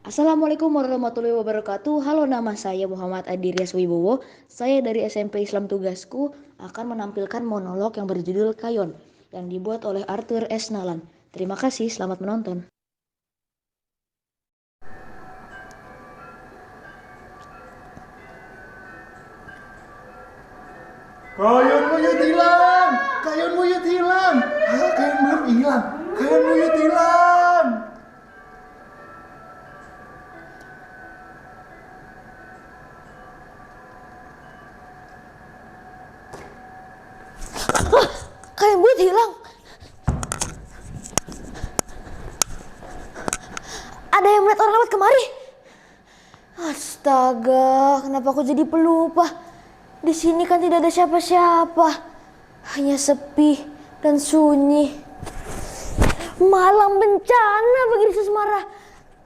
Assalamualaikum warahmatullahi wabarakatuh. Halo, nama saya Muhammad Adirias Wibowo. Saya dari SMP Islam Tugasku akan menampilkan monolog yang berjudul Kayon yang dibuat oleh Arthur S. Nalan. Terima kasih, selamat menonton. Kayon buyut hilang, kayon buyut hilang, kayon buyut hilang, kayon buyut hilang. Kayak buyut hilang. Ada yang melihat orang lewat kemari. Astaga, kenapa aku jadi pelupa? Di sini kan tidak ada siapa-siapa. Hanya sepi dan sunyi. Malam bencana bagi desa Semarang.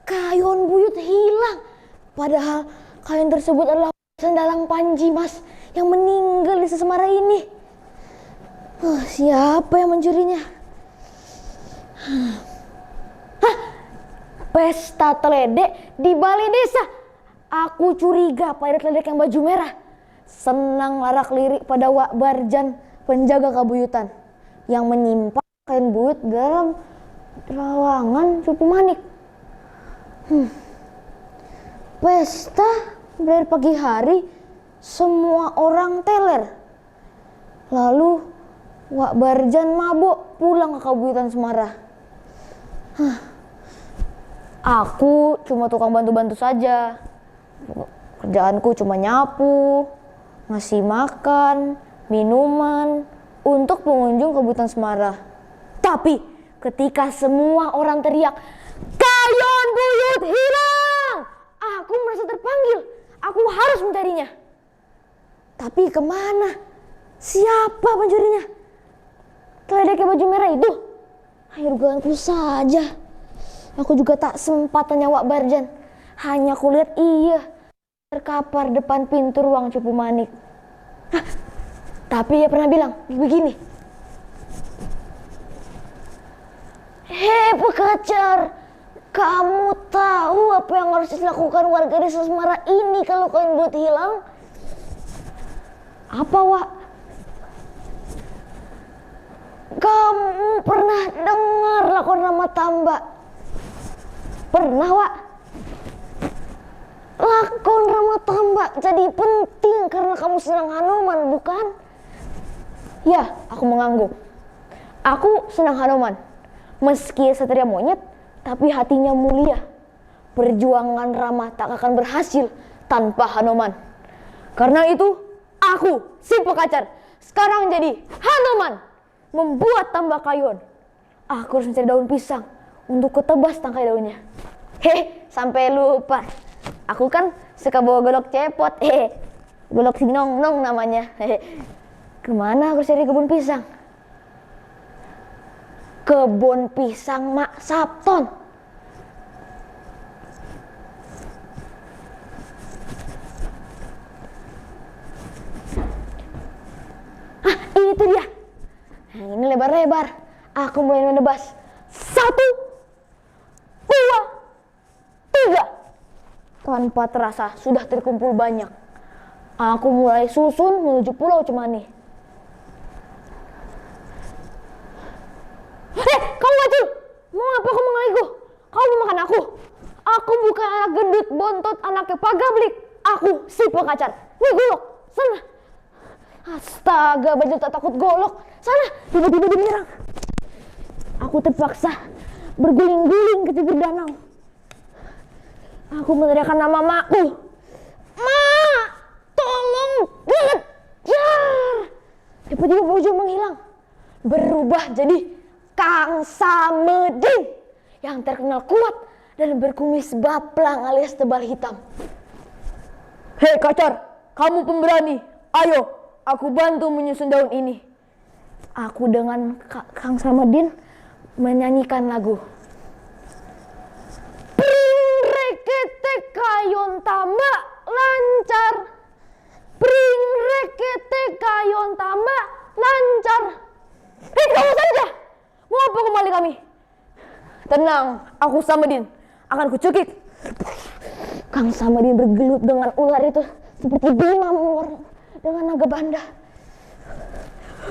Kayon buyut hilang. Padahal kayon tersebut adalah Sendalang Panji, Mas, yang meninggal di desa Semarang ini. Siapa yang mencurinya? Pesta teledek di balai desa. Aku curiga pada teledek yang baju merah senang larak lirik pada Wak Barjan, penjaga kabuyutan, yang menyimpan kain buyut dalam terowongan Cupu Manik. Pesta dari pagi hari, semua orang teler. Lalu Wak Barjan mabuk pulang ke kabuyutan Semarang. Aku cuma tukang bantu-bantu saja. Kerjaanku cuma nyapu, ngasih makan, minuman untuk pengunjung kabuyutan Semarang. Tapi ketika semua orang teriak, "Kayon buyut hilang!" aku merasa terpanggil. Aku harus mencarinya. Tapi kemana? Siapa pencurinya? Teledeknya baju merah itu? Hanya dugaanku saja. Aku juga tak sempat tanya Wak Barjan. Hanya kulihat ia terkapar depan pintu ruang Cupu Manik. Tapi ia pernah bilang begini, "Hei pekacar, kamu tahu apa yang harus dilakukan warga desa Semarang ini kalau kain buyut hilang?" "Apa, Wak?" "Kamu pernah dengar lakon Rama Tamba?" "Pernah, Wak." "Lakon Rama Tamba jadi penting karena kamu senang Hanuman, bukan?" "Ya," aku mengangguk. "Aku senang Hanuman. Meski satria monyet, tapi hatinya mulia. Perjuangan Rama tak akan berhasil tanpa Hanuman. Karena itu, aku, si pekacar, sekarang jadi Hanuman, membuat tambak kayon. Aku harus mencari daun pisang untuk kutebas tangkai daunnya." Sampai lupa. Aku kan suka bawa golok cepot. Golok sinong-nong namanya. Kemana aku cari kebun pisang? Kebun pisang Mak Sapton. Itu dia. Ini lebar-lebar. Aku mulai menebas. 1, 2, 3. Tanpa terasa sudah terkumpul banyak. Aku mulai susun menuju Pulau Cemani. Kamu bacul! Mau apa kamu mengaliku? Kamu mau makan aku? Aku bukan anak gendut bontot anaknya Pak Gablik. Aku si pekacar. Nih golok, sana. Astaga, bacul tak takut golok. Sana, tiba-tiba dia menyerang. Aku terpaksa berguling-guling ke bibir danau. Aku meneriakkan nama makku. "Ma, tolong kejar!" Tiba-tiba bocil menghilang, berubah jadi Kang Samedin yang terkenal kuat dan berkumis baplang alias tebal hitam. "Hei kacar, kamu pemberani. Ayo, aku bantu menyusun daun ini." Aku dengan Kang Samedin menyanyikan lagu. "Rekete kayon tambak lancar, pring rekete kayon tambak lancar." Kamu saja, mau apa kembali kami? "Tenang, aku Samedin. akan kucekik. Kang Samadin bergelut dengan ular itu seperti Bima dengan naga banda.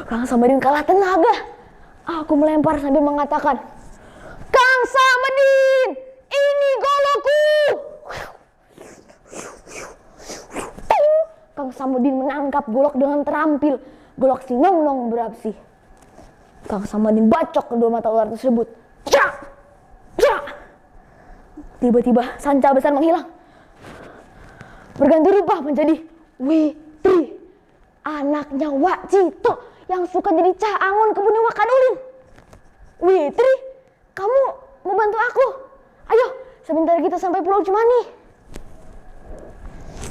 Kang Samadin kalah tenaga. Aku melempar sambil mengatakan, Kang Samadin, ini golokku. Kang Samadin menangkap golok dengan terampil. Golok si Nong beraksi. Kang Samadin bacok kedua mata ular tersebut. Cak! Cak! Tiba-tiba sanca besar menghilang. Berganti rupa menjadi Witri, anaknya Wak Cito yang suka jadi Cah Angon kebunnya Wak Kadulin. Witri, kamu mau bantu aku? Ayo, sebentar kita sampai Pulau Cemani.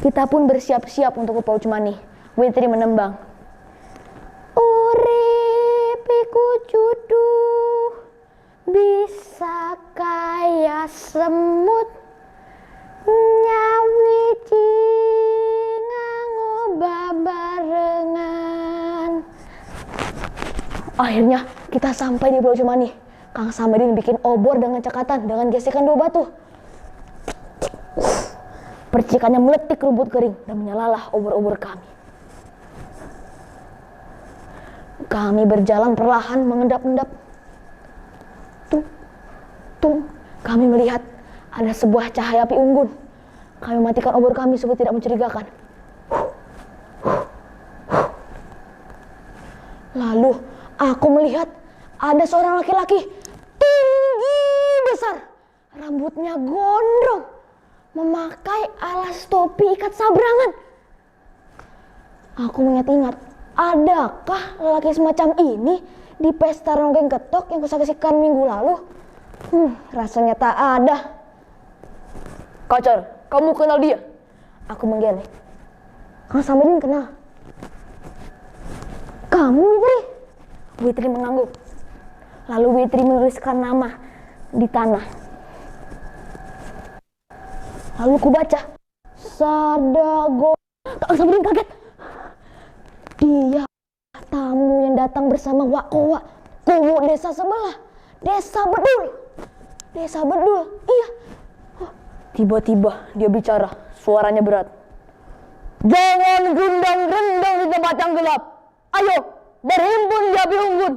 Kita pun bersiap-siap untuk ke Pulau Cemani. Witri menembang. Uripiku juduh, bisa kaya semut, nyawi nganggo barengan. Akhirnya kita sampai di Pulau Cemani. Kang Samadin bikin obor dengan cekatan dengan gesekan 2 batu. Percikannya meletik rumput kering dan menyalalah obor-obor kami. Kami berjalan perlahan mengendap-endap. Tung, tung. Kami melihat ada sebuah cahaya api unggun. Kami matikan obor kami supaya tidak mencurigakan. Lalu aku melihat ada seorang laki-laki tinggi besar, rambutnya gondrong, memakai alas topi ikat sabrangan. Aku mengingat-ingat, adakah lelaki semacam ini di pesta ronggeng ketok yang kusaksikan minggu lalu? Rasanya tak ada. Kacar, kamu kenal dia? Aku menggeleng. Kang Samadin kenal. Kamu Witri? Witri mengangguk. Lalu Witri menuliskan nama di tanah. Lalu ku baca, Sadago. Kang Samadin kaget. Dia tamu yang datang bersama Wak Kowa, Kowo desa sebelah, Desa Bedul. Desa Bedul, iya. Tiba-tiba dia bicara, suaranya berat. Jangan gendang-gendang di tempat yang gelap. Ayo, berhimpun di api unggun.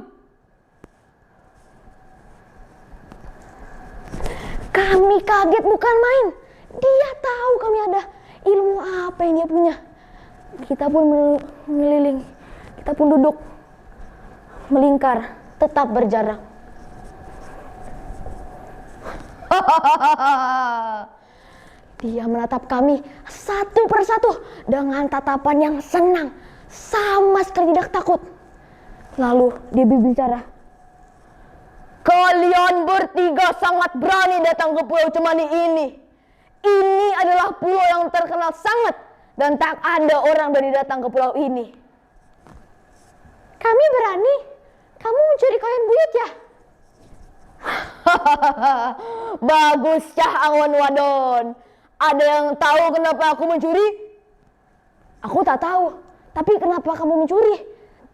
Kami kaget bukan main. Dia tahu kami ada ilmu apa yang dia punya. Kita pun mengelilingi. Kita pun duduk melingkar, tetap berjarak. Dia menatap kami satu persatu dengan tatapan yang senang, sama sekali tidak takut. Lalu dia berbicara. Kalian bertiga sangat berani datang ke Pulau Cemani ini. Ini adalah pulau yang terkenal sangat dan tak ada orang berani datang ke pulau ini. Kami berani. Kamu mencuri kain buyut ya? Bagus Cah Angon Wadon. Ada yang tahu kenapa aku mencuri? Aku tak tahu. Tapi kenapa kamu mencuri?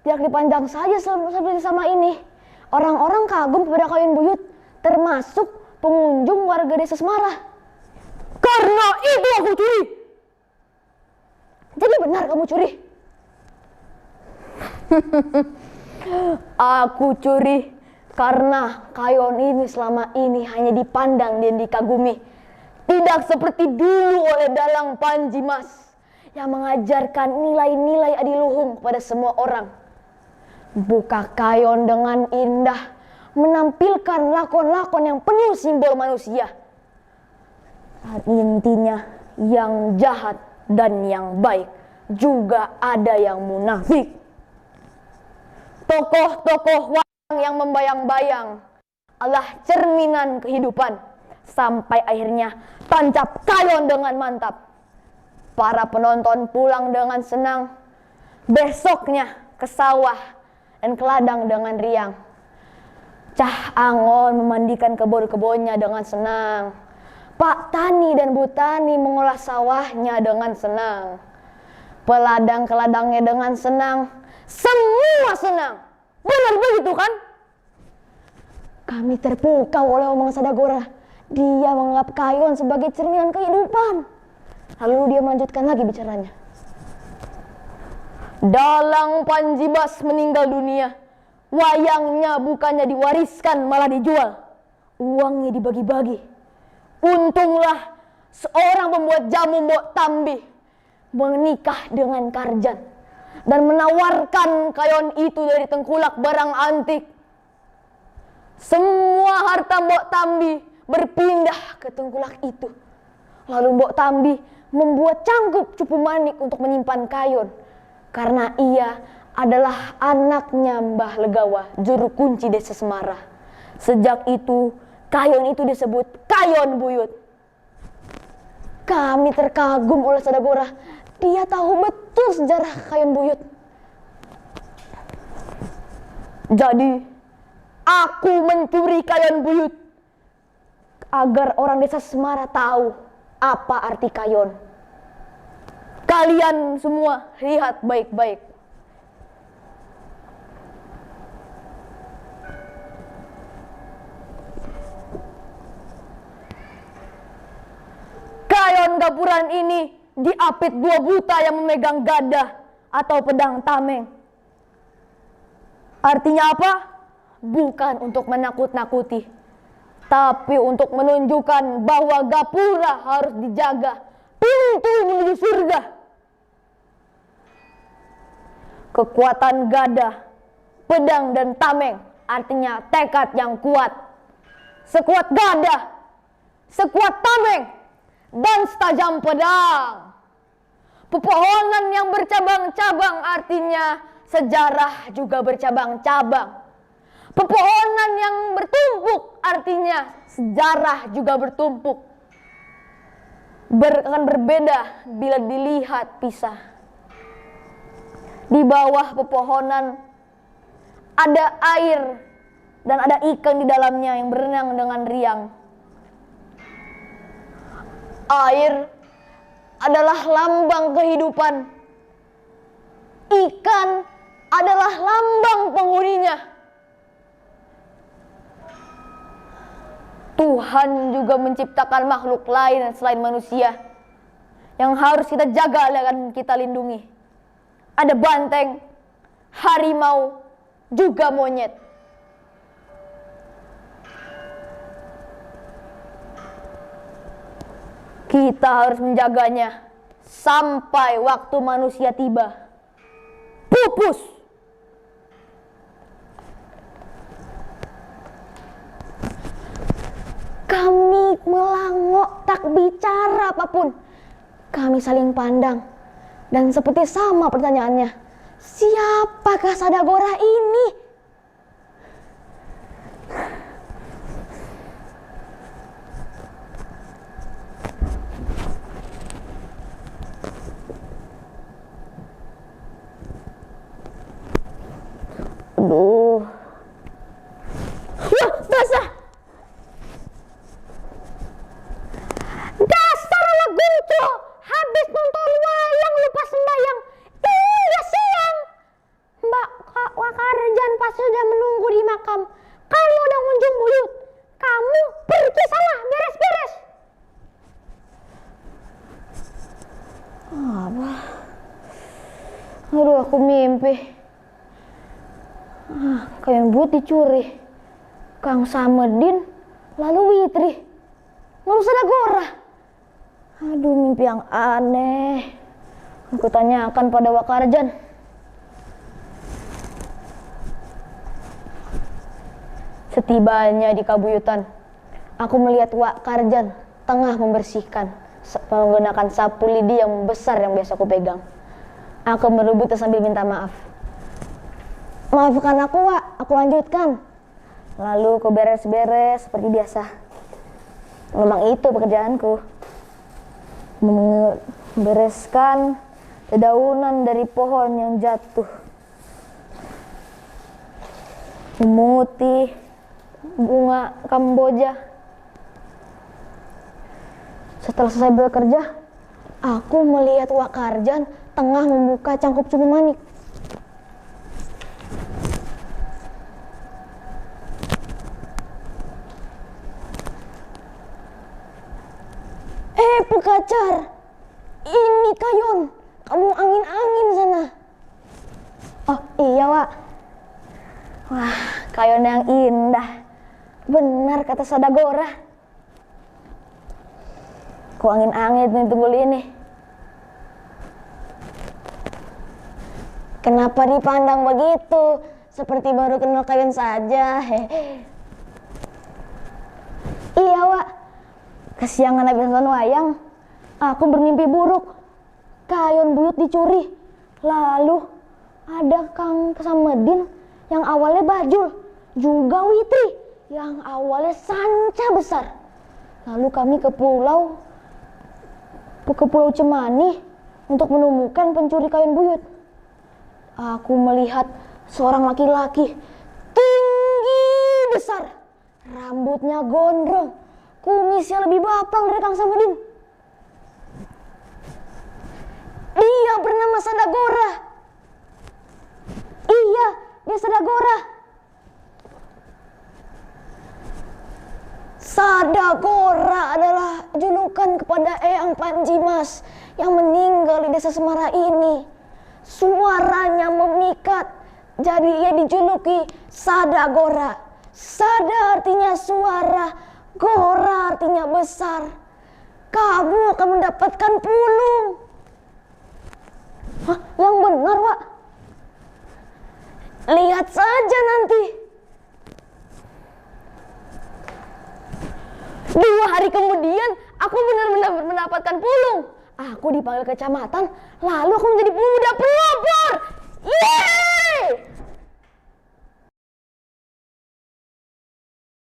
Tidak dipandang saja seperti sama ini. Orang-orang kagum pada kain buyut, termasuk pengunjung warga desa Semara. Karena itu aku curi. Jadi benar kamu curi? Aku curi karena kayon ini selama ini hanya dipandang dan dikagumi. Tidak seperti dulu oleh Dalang Panji Mas yang mengajarkan nilai-nilai adiluhung kepada semua orang. Buka kayon dengan indah, menampilkan lakon-lakon yang penuh simbol manusia. Intinya yang jahat dan yang baik, juga ada yang munafik. Tokoh-tokoh wayang yang membayang-bayang adalah cerminan kehidupan, sampai akhirnya tancap kayon dengan mantap. Para penonton pulang dengan senang, besoknya ke sawah dan ke ladang dengan riang. Cah Angon memandikan kebun-kebunnya dengan senang. Pak Tani dan Bu Tani mengolah sawahnya dengan senang. Peladang ke ladangnya dengan senang. Semua senang. Benar begitu kan? Kami terpukau oleh omongan Sadagora. Dia menganggap Kayon sebagai cerminan kehidupan. Lalu dia melanjutkan lagi bicaranya. Dalang Panjibas meninggal dunia. Wayangnya bukannya diwariskan malah dijual. Uangnya dibagi-bagi. Untunglah seorang pembuat jamu Mbok Tambi menikah dengan Karjan dan menawarkan Kayon itu dari tengkulak barang antik. Semua harta Mbok Tambi berpindah ke tengkulak itu. Lalu Mbok Tambi membuat cangkup cupu manik untuk menyimpan Kayon, karena ia adalah anaknya Mbah Legawa, juru kunci desa Semara. Sejak itu Kayon itu disebut Kayon Buyut. Kami terkagum oleh Sadagora. Dia tahu betul sejarah Kayon Buyut. Jadi aku mencuri Kayon Buyut agar orang desa Semara tahu apa arti Kayon. Kalian semua lihat baik-baik. Kayon Gapuran ini diapit 2 buta yang memegang gada atau pedang tameng. Artinya apa? Bukan untuk menakut-nakuti, tapi untuk menunjukkan bahwa Gapura harus dijaga, pintu menuju surga. Kekuatan gada, pedang dan tameng artinya tekad yang kuat. Sekuat gada, sekuat tameng, dan setajam pedang. Pepohonan yang bercabang-cabang artinya sejarah juga bercabang-cabang. Pepohonan yang bertumpuk artinya sejarah juga bertumpuk. Akan berbeda bila dilihat pisah. Di bawah pepohonan ada air dan ada ikan di dalamnya yang berenang dengan riang. Air adalah lambang kehidupan. Ikan adalah lambang penghuninya. Tuhan juga menciptakan makhluk lain selain manusia yang harus kita jaga dan kita lindungi. Ada banteng, harimau, juga monyet. Kita harus menjaganya sampai waktu manusia tiba. Pupus! Kami melangok tak bicara apapun. Kami saling pandang. Dan seperti sama pertanyaannya. Siapakah Sadagora ini? Aduh. Wah, basah. Dasar anak gunco. Habis nonton wayang lupa sembayang. Udah siang. Mbak Wakarjan pas sudah menunggu di makam. Kalau udah kunjung buyut, kamu pergi sana beres-beres. Apa? Aduh, aku mimpi. Kayak Buyut dicuri, Kang Samedin, lalu Witri, lalu Sadagora. Aduh, mimpi yang aneh. Aku tanyakan pada Wakarjan. Setibanya di Kabuyutan, aku melihat Wakarjan tengah membersihkan menggunakan sapu lidi yang besar yang biasa aku pegang. Aku merebutnya sambil minta maaf. Maafkan aku, Wak. Aku lanjutkan. Lalu aku beres-beres seperti biasa. Memang itu pekerjaanku. Membereskan dedaunan dari pohon yang jatuh. Memunguti bunga kamboja. Setelah selesai bekerja, aku melihat Wakarjan tengah membuka cangkup cupu manik. Pekacar, ini Kayon. Kamu angin-angin sana. Oh iya, Wak. Wah, Kayon yang indah. Benar kata Sadagora. Ku angin-angin nih tunggul ini. Kenapa dipandang begitu? Seperti baru kenal Kayon saja. Iya, Wak. Kesiangan habis nonton wayang, aku bermimpi buruk. Kayon buyut dicuri. Lalu ada Kang Samedin yang awalnya Bajul, juga Witri yang awalnya Sanca besar. Lalu kami ke Pulau Cemani untuk menemukan pencuri kain buyut. Aku melihat seorang laki-laki tinggi besar, rambutnya gondrong, kumisnya lebih bapang dari Kang Samudin. Dia bernama Sadagora. Iya, dia Sadagora. Sadagora adalah julukan kepada Eyang Panji Mas yang meninggal di desa Semara ini. Suaranya memikat, jadi ia dijuluki Sadagora. Sada artinya suara, Gora artinya besar. Kamu akan mendapatkan pulung. Hah, yang benar, Wak? Lihat saja nanti. 2 hari kemudian, aku benar-benar mendapatkan pulung. Aku dipanggil ke kecamatan, lalu aku menjadi pemuda pelopor. Yeay!